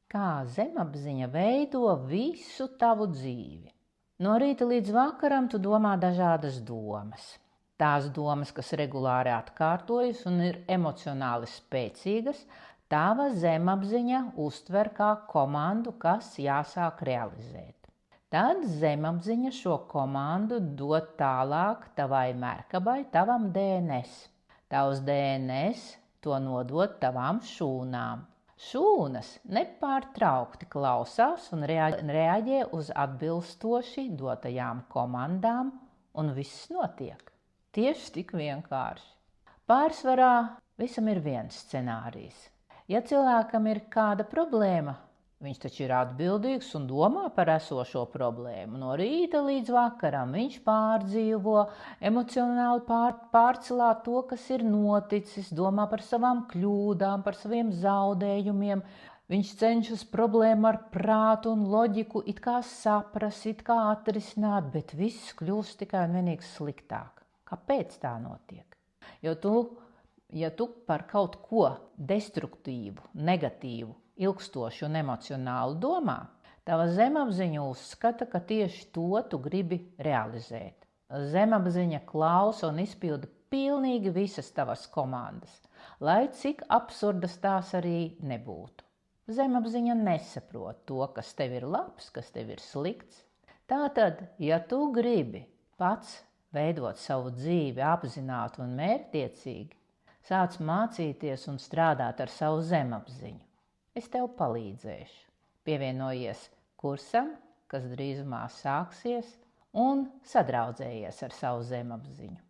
Kā zemapziņa veido visu tavu dzīvi. No rīta līdz vakaram tu domā dažādas domas. Tās domas, kas regulāri atkārtojas un ir emocionāli spēcīgas, tava zemapziņa uztver kā komandu, kas jāsāk realizēt. Tad zemapziņa šo komandu dod tālāk tavai merkabai, tavam DNS. Tavs DNS to nodod tavām šūnām. Šūnas nepārtraukti klausās un reaģē uz atbilstoši dotajām komandām, un viss notiek. Tieši tik vienkārši. Pārsvarā visam ir viens scenārijs. Ja cilvēkam ir kāda problēma, viņš taču ir atbildīgs un domā par esošo problēmu. No rīta līdz vakaram viņš pārdzīvo, emocionāli pārcelā to, kas ir noticis, domā par savām kļūdām, par saviem zaudējumiem. Viņš cenšas problēmu ar prātu un loģiku it kā saprast, it kā atrisināt, bet viss kļūst tikai un vienīgi sliktāk. Kāpēc tā notiek? Ja tu par kaut ko destruktīvu, negatīvu, ilgstošu un emocionālu domā, tava zemapziņa uzskata, ka tieši to tu gribi realizēt. Zemapziņa klausa un izpilda pilnīgi visas tavas komandas, lai cik absurdas tās arī nebūtu. Zemapziņa nesaprot to, kas tev ir labs, kas tev ir slikts. Tātad, ja tu gribi pats veidot savu dzīvi apzināti un mērķtiecīgi, sāc mācīties un strādāt ar savu zemapziņu. Es tev palīdzēšu. Pievienojies kursam, kas drīzumā sāksies, un sadraudzējies ar savu zemapziņu.